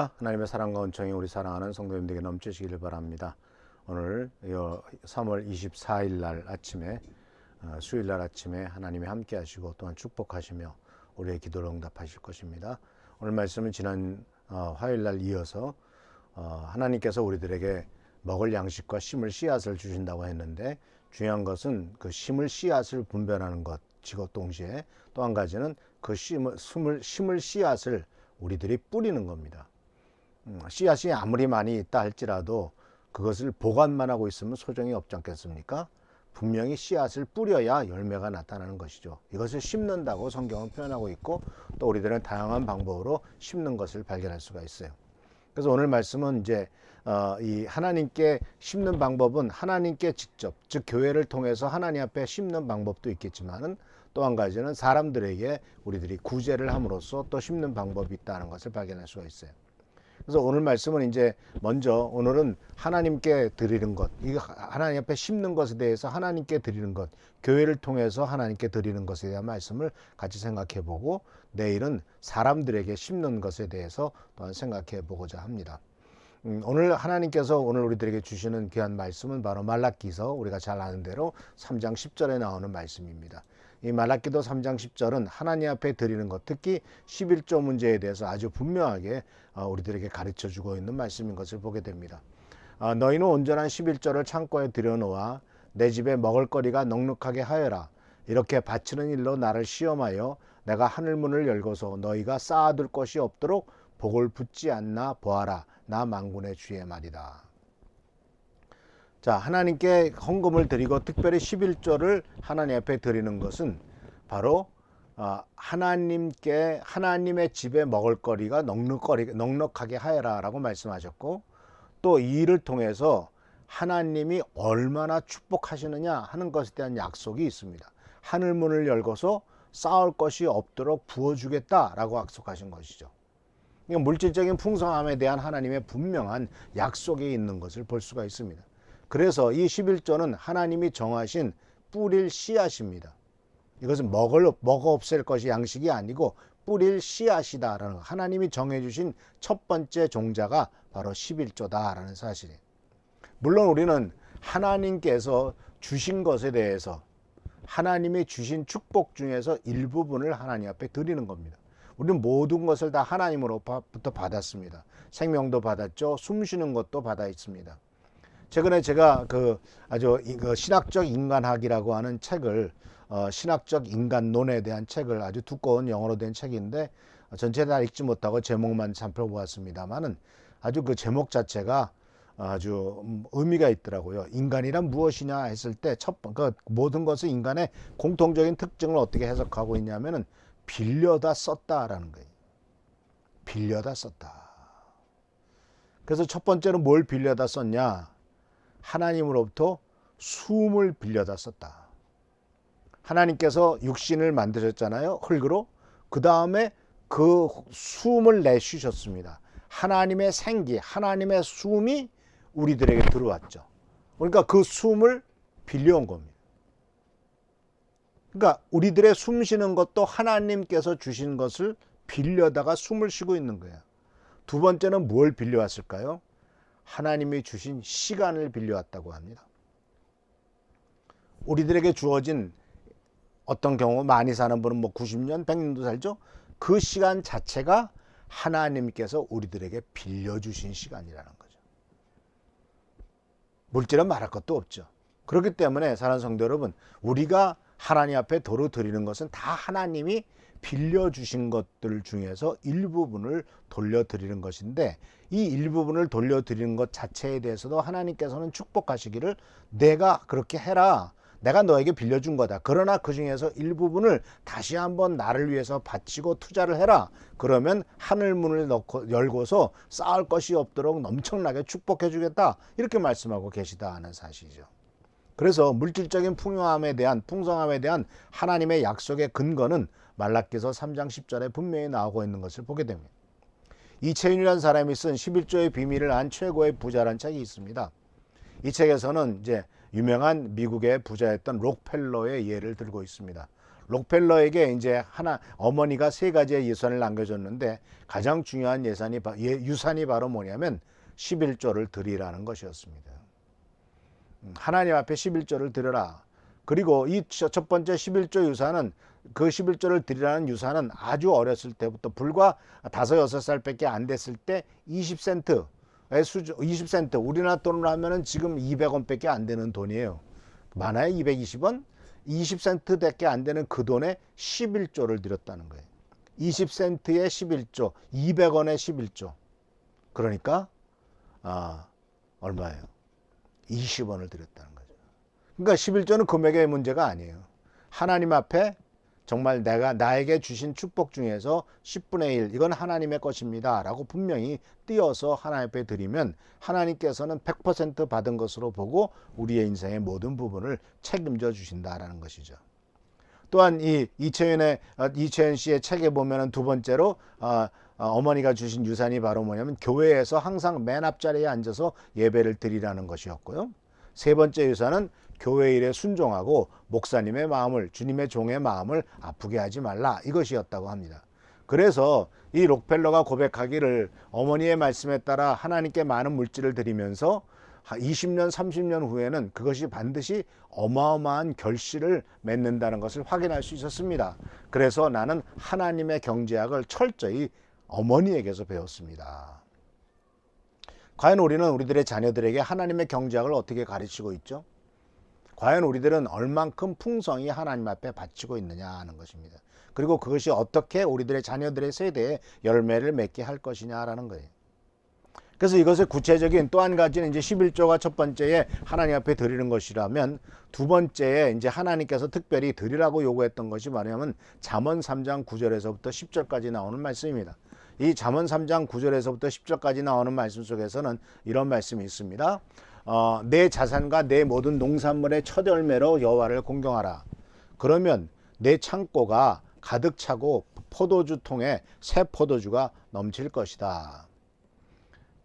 안녕하십니까. 하나님의 사랑과 은총이 우리 사랑하는 성도님들에게 넘치시기를 바랍니다. 오늘 3월 24일 날 아침에 수요일 날 아침에 하나님이 함께 하시고 또한 축복하시며 우리의 기도를 응답하실 것입니다. 오늘 말씀은 지난 화요일 날 이어서 하나님께서 우리들에게 먹을 양식과 심을 씨앗을 주신다고 했는데, 중요한 것은 그 심을 씨앗을 분별하는 것이고, 동시에 또 한 가지는 그 심을 씨앗을 우리들이 뿌리는 겁니다. 씨앗이 아무리 많이 있다 할지라도 그것을 보관만 하고 있으면 소정이 없지 않겠습니까? 분명히 씨앗을 뿌려야 열매가 나타나는 것이죠. 이것을 심는다고 성경은 표현하고 있고, 또 우리들은 다양한 방법으로 심는 것을 발견할 수가 있어요. 그래서 오늘 말씀은 이제 이 하나님께 심는 방법은 하나님께 직접, 즉 교회를 통해서 하나님 앞에 심는 방법도 있겠지만은, 또 한 가지는 사람들에게 우리들이 구제를 함으로써 또 심는 방법이 있다는 것을 발견할 수가 있어요. 그래서 오늘 말씀은 이제 먼저 오늘은 하나님께 드리는 것, 이거 하나님 앞에 심는 것에 대해서 하나님께 드리는 것, 교회를 통해서 하나님께 드리는 것에 대한 말씀을 같이 생각해 보고, 내일은 사람들에게 심는 것에 대해서 또한 생각해 보고자 합니다. 오늘 하나님께서 오늘 우리들에게 주시는 귀한 말씀은 바로 말라기서, 우리가 잘 아는 대로 3장 10절에 나오는 말씀입니다. 이 말라기도 3장 10절은 하나님 앞에 드리는 것, 특히 11조 문제에 대해서 아주 분명하게 우리들에게 가르쳐 주고 있는 말씀인 것을 보게 됩니다. 너희는 온전한 11조를 창고에 들여놓아 내 집에 먹을거리가 넉넉하게 하여라. 이렇게 바치는 일로 나를 시험하여 내가 하늘문을 열고서 너희가 쌓아둘 것이 없도록 복을 붓지 않나 보아라. 나 만군의 주의 말이다. 자, 하나님께 헌금을 드리고 특별히 11조를 하나님 앞에 드리는 것은 바로 하나님의 집에 먹을거리가 넉넉하게 하여라 라고 말씀하셨고, 또 이 일을 통해서 하나님이 얼마나 축복하시느냐 하는 것에 대한 약속이 있습니다. 하늘문을 열고서 쌓을 것이 없도록 부어주겠다라고 약속하신 것이죠. 물질적인 풍성함에 대한 하나님의 분명한 약속이 있는 것을 볼 수가 있습니다. 그래서 이 11조는 하나님이 정하신 뿌릴 씨앗입니다. 이것은 먹어 없앨 것이 양식이 아니고 뿌릴 씨앗이다라는, 하나님이 정해주신 첫 번째 종자가 바로 11조다라는 사실이에요. 물론 우리는 하나님께서 주신 것에 대해서, 하나님이 주신 축복 중에서 일부분을 하나님 앞에 드리는 겁니다. 우리는 모든 것을 다 하나님으로부터 받았습니다. 생명도 받았죠. 숨쉬는 것도 받아 있습니다. 최근에 제가 아주 신학적 인간학이라고 하는 책을, 신학적 인간론에 대한 책을, 아주 두꺼운 영어로 된 책인데 전체 다 읽지 못하고 제목만 살펴보았습니다만은, 아주 그 제목 자체가 아주 의미가 있더라고요. 인간이란 무엇이냐 했을 때 모든 것을 인간의 공통적인 특징을 어떻게 해석하고 있냐면은 빌려다 썼다라는 거예요. 빌려다 썼다. 그래서 첫 번째는 뭘 빌려다 썼냐? 하나님으로부터 숨을 빌려다 썼다. 하나님께서 육신을 만드셨잖아요. 흙으로. 그 다음에 그 숨을 내쉬셨습니다. 하나님의 생기, 하나님의 숨이 우리들에게 들어왔죠. 그러니까 그 숨을 빌려온 겁니다. 그러니까 우리들의 숨 쉬는 것도 하나님께서 주신 것을 빌려다가 숨을 쉬고 있는 거예요. 두 번째는 뭘 빌려왔을까요? 하나님이 주신 시간을 빌려왔다고 합니다. 우리들에게 주어진, 어떤 경우 많이 사는 분은 90년, 100년도 살죠. 그 시간 자체가 하나님께서 우리들에게 빌려주신 시간이라는 거죠. 물질은 말할 것도 없죠. 그렇기 때문에 사랑하는 성도 여러분, 우리가 하나님 앞에 도로 드리는 것은 다 하나님이 빌려주신 것들 중에서 일부분을 돌려드리는 것인데, 이 일부분을 돌려드리는 것 자체에 대해서도 하나님께서는 축복하시기를, 내가 그렇게 해라, 내가 너에게 빌려준 거다. 그러나 그 중에서 일부분을 다시 한번 나를 위해서 바치고 투자를 해라. 그러면 하늘문을 열고서 쌓을 것이 없도록 엄청나게 축복해 주겠다. 이렇게 말씀하고 계시다는 사실이죠. 그래서 물질적인 풍성함에 대한 하나님의 약속의 근거는 말라기서 3장 10절에 분명히 나오고 있는 것을 보게 됩니다. 이채윤이라는 사람이 쓴 11조의 비밀을 안 최고의 부자라는 책이 있습니다. 이 책에서는 이제 유명한 미국의 부자였던 록펠러의 예를 들고 있습니다. 록펠러에게 이제 어머니가 세 가지의 예산을 남겨줬는데 가장 중요한 유산이 바로 뭐냐면 11조를 드리라는 것이었습니다. 하나님 앞에 11조를 드려라. 그리고 이 첫 번째 11조 유산은 그 11조를 드리라는 유산은 아주 어렸을 때부터 불과 5, 6살밖에 안 됐을 때 20센트의 20센트 우리나라 돈으로 하면은 지금 200원밖에 안 되는 돈이에요. 많아요 220원? 20센트밖에 안 되는 그 돈에 11조를 드렸다는 거예요. 20센트에 11조, 200원에 11조. 그러니까 얼마예요? 20원을 드렸다는 거죠. 그러니까 11조는 금액의 문제가 아니에요. 하나님 앞에 정말 나에게 주신 축복 중에서 10분의 1 이건 하나님의 것입니다 라고 분명히 띄어서 하나님 앞에 드리면 하나님께서는 100% 받은 것으로 보고 우리의 인생의 모든 부분을 책임져 주신다라는 것이죠. 또한 이 이채연 씨의 책에 보면은 두 번째로 어머니가 주신 유산이 바로 뭐냐면 교회에서 항상 맨 앞자리에 앉아서 예배를 드리라는 것이었고요. 세 번째 유산은 교회 일에 순종하고 목사님의 마음을, 주님의 종의 마음을 아프게 하지 말라 이것이었다고 합니다. 그래서 이 록펠러가 고백하기를 어머니의 말씀에 따라 하나님께 많은 물질을 드리면서 20년, 30년 후에는 그것이 반드시 어마어마한 결실을 맺는다는 것을 확인할 수 있었습니다. 그래서 나는 하나님의 경제학을 철저히 어머니에게서 배웠습니다. 과연 우리는 우리들의 자녀들에게 하나님의 경제학을 어떻게 가르치고 있죠? 과연 우리들은 얼만큼 풍성히 하나님 앞에 바치고 있느냐 하는 것입니다. 그리고 그것이 어떻게 우리들의 자녀들의 세대에 열매를 맺게 할 것이냐라는 거예요. 그래서 이것의 구체적인 또 한 가지는 이제 11조가 첫 번째에 하나님 앞에 드리는 것이라면 두 번째에 이제 하나님께서 특별히 드리라고 요구했던 것이 뭐냐면 잠언 3장 9절에서부터 10절까지 나오는 말씀입니다. 이 잠언 3장 9절에서부터 10절까지 나오는 말씀 속에서는 이런 말씀이 있습니다. 내 자산과 내 모든 농산물의 첫 열매로 여호와를 공경하라. 그러면 내 창고가 가득 차고 포도주 통에 새 포도주가 넘칠 것이다.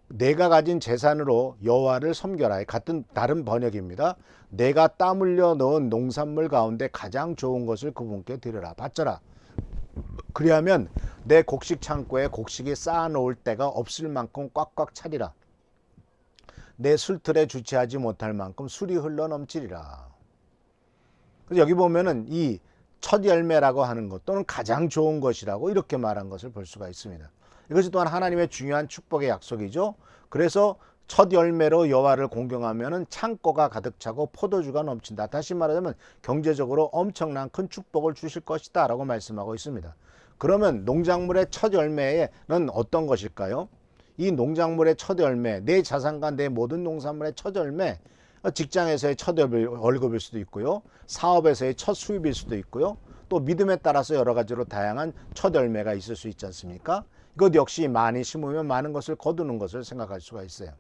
내가 가진 재산으로 여호와를 섬겨라. 다른 번역입니다. 내가 땀 흘려 넣은 농산물 가운데 가장 좋은 것을 그분께 드려라. 바쳐라. 그리하면 내 곡식 창고에 곡식이 쌓아놓을 데가 없을 만큼 꽉꽉 차리라. 내 술틀에 주체하지 못할 만큼 술이 흘러 넘치리라. 그래서 여기 보면은 이 첫 열매라고 하는 것 또는 가장 좋은 것이라고 이렇게 말한 것을 볼 수가 있습니다. 이것이 또한 하나님의 중요한 축복의 약속이죠. 그래서 첫 열매로 여호와를 공경하면은 창고가 가득 차고 포도주가 넘친다. 다시 말하자면 경제적으로 엄청난 큰 축복을 주실 것이다 라고 말씀하고 있습니다. 그러면 농작물의 첫 열매는 어떤 것일까요? 이 농작물의 첫 열매, 내 자산과 내 모든 농산물의 첫 열매, 직장에서의 첫 월급일 수도 있고요. 사업에서의 첫 수입일 수도 있고요. 또 믿음에 따라서 여러 가지로 다양한 첫 열매가 있을 수 있지 않습니까? 이것 역시 많이 심으면 많은 것을 거두는 것을 생각할 수가 있어요.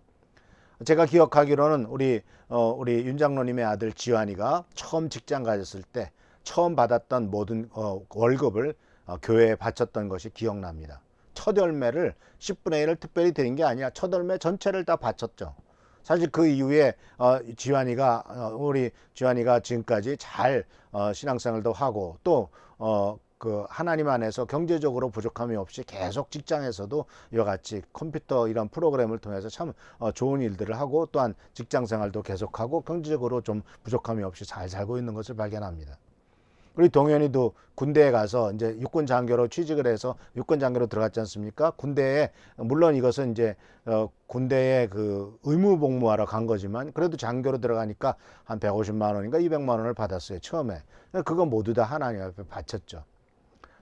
제가 기억하기로는 우리 윤 장로님의 아들 지환이가 처음 직장 가졌을 때 처음 받았던 모든 월급을 교회에 바쳤던 것이 기억납니다. 첫 열매를 10분의 1을 특별히 드린 게 아니라 첫 열매 전체를 다 바쳤죠. 사실 그 이후에 우리 지환이가 지금까지 잘 신앙생활도 하고 또 그 하나님 안에서 경제적으로 부족함이 없이 계속 직장에서도 이와 같이 컴퓨터 이런 프로그램을 통해서 참 좋은 일들을 하고 또한 직장 생활도 계속하고 경제적으로 좀 부족함이 없이 잘 살고 있는 것을 발견합니다. 우리 동현이도 군대에 가서 이제 육군 장교로 취직을 해서 육군 장교로 들어갔지 않습니까? 군대에 물론 이것은 이제 군대에 그 의무 복무하러 간 거지만 그래도 장교로 들어가니까 한 150만 원인가 200만 원을 받았어요. 처음에. 그거 모두 다 하나님 앞에 바쳤죠.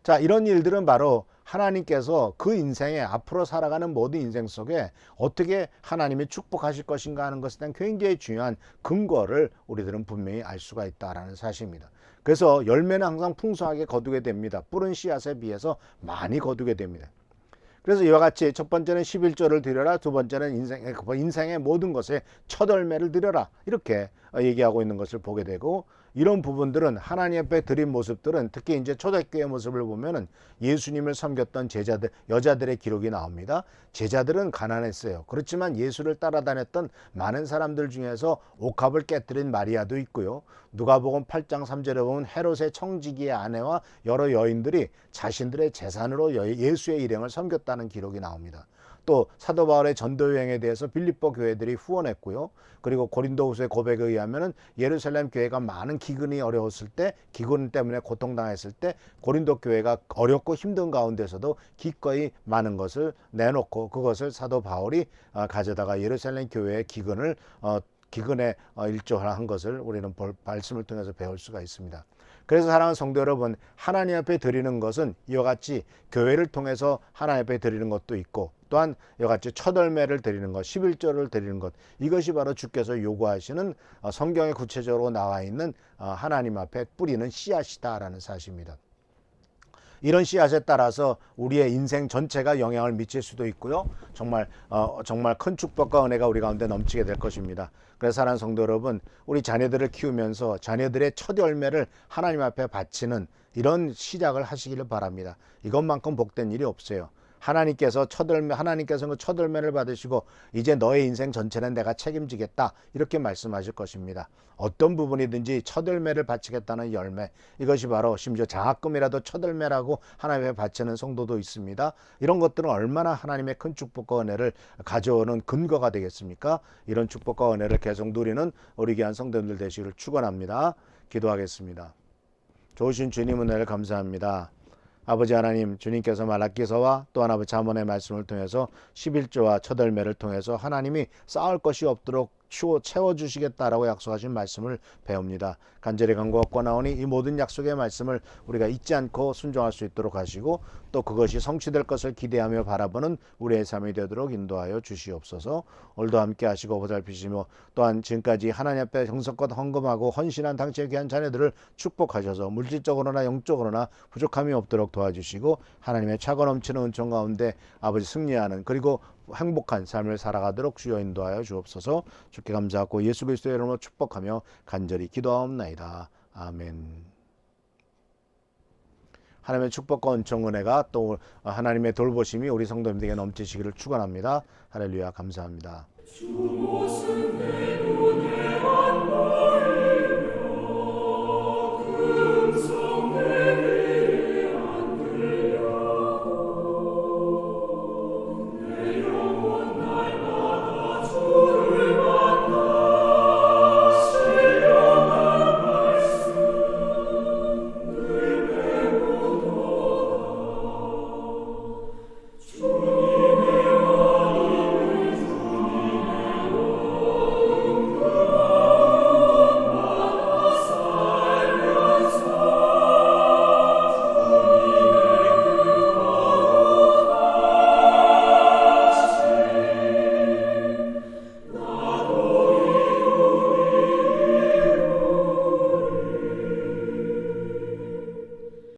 자, 이런 일들은 바로 하나님께서 그 인생에 앞으로 살아가는 모든 인생 속에 어떻게 하나님이 축복하실 것인가 하는 것에 대한 굉장히 중요한 근거를 우리들은 분명히 알 수가 있다는 사실입니다. 그래서 열매는 항상 풍성하게 거두게 됩니다. 뿌른 씨앗에 비해서 많이 거두게 됩니다. 그래서 이와 같이 첫 번째는 11조를 드려라. 두 번째는 인생의 모든 것에 첫 열매를 드려라. 이렇게 얘기하고 있는 것을 보게 되고 이런 부분들은 하나님 앞에 드린 모습들은 특히 이제 초대교회 모습을 보면은 예수님을 섬겼던 제자들, 여자들의 기록이 나옵니다. 제자들은 가난했어요. 그렇지만 예수를 따라다녔던 많은 사람들 중에서 옥합을 깨뜨린 마리아도 있고요. 누가복음 8장 3절에 보면 헤롯의 청지기의 아내와 여러 여인들이 자신들의 재산으로 예수의 일행을 섬겼다는 기록이 나옵니다. 또 사도 바울의 전도 여행에 대해서 빌립보 교회들이 후원했고요. 그리고 고린도후서의 고백에 의하면은 예루살렘 교회가 많은 기근이 어려웠을 때, 기근 때문에 고통당했을 때 고린도 교회가 어렵고 힘든 가운데서도 기꺼이 많은 것을 내놓고 그것을 사도 바울이 가져다가 예루살렘 교회의 기근에 일조한 것을 우리는 말씀을 통해서 배울 수가 있습니다. 그래서 사랑하는 성도 여러분, 하나님 앞에 드리는 것은 이와 같이 교회를 통해서 하나님 앞에 드리는 것도 있고, 또한 이와 같이 첫 열매를 드리는 것, 11조를 드리는 것, 이것이 바로 주께서 요구하시는 성경에 구체적으로 나와 있는 하나님 앞에 뿌리는 씨앗이다라는 사실입니다. 이런 씨앗에 따라서 우리의 인생 전체가 영향을 미칠 수도 있고요. 정말 큰 축복과 은혜가 우리 가운데 넘치게 될 것입니다. 그래서 사랑하는 성도 여러분, 우리 자녀들을 키우면서 자녀들의 첫 열매를 하나님 앞에 바치는 이런 시작을 하시기를 바랍니다. 이것만큼 복된 일이 없어요. 하나님께서 그 첫 열매를 받으시고 이제 너의 인생 전체는 내가 책임지겠다 이렇게 말씀하실 것입니다. 어떤 부분이든지 첫 열매를 바치겠다는 열매, 이것이 바로 심지어 장학금이라도 첫 열매라고 하나님께 바치는 성도도 있습니다. 이런 것들은 얼마나 하나님의 큰 축복과 은혜를 가져오는 근거가 되겠습니까? 이런 축복과 은혜를 계속 누리는 우리 귀한 성도들 되시기를 축원합니다. 기도하겠습니다. 좋으신 주님 은혜를 감사합니다. 아버지 하나님, 주님께서 말라기서와 또한 아버지 잠언의 말씀을 통해서 11조와 첫 열매를 통해서 하나님이 쌓을 것이 없도록 채워주시겠다라고 약속하신 말씀을 배웁니다. 간절히 간구하고 나오니 이 모든 약속의 말씀을 우리가 잊지 않고 순종할 수 있도록 하시고, 또 그것이 성취될 것을 기대하며 바라보는 우리의 삶이 되도록 인도하여 주시옵소서. 오늘도 함께 하시고 보살피시며, 또한 지금까지 하나님 앞에 정성껏 헌금하고 헌신한 당신의 귀한 자녀들을 축복하셔서 물질적으로나 영적으로나 부족함이 없도록 도와주시고, 하나님의 차고 넘치는 은총 가운데 아버지 승리하는, 그리고 행복한 삶을 살아가도록 주여 인도하여 주옵소서. 주께 감사하고 예수 그리스도의 이름으로 축복하며 간절히 기도하옵나이다. 아멘. 하나님의 축복과 은총 은혜가 또 하나님의 돌보심이 우리 성도님들에게 넘치시기를 축원합니다. 할렐루야. 감사합니다.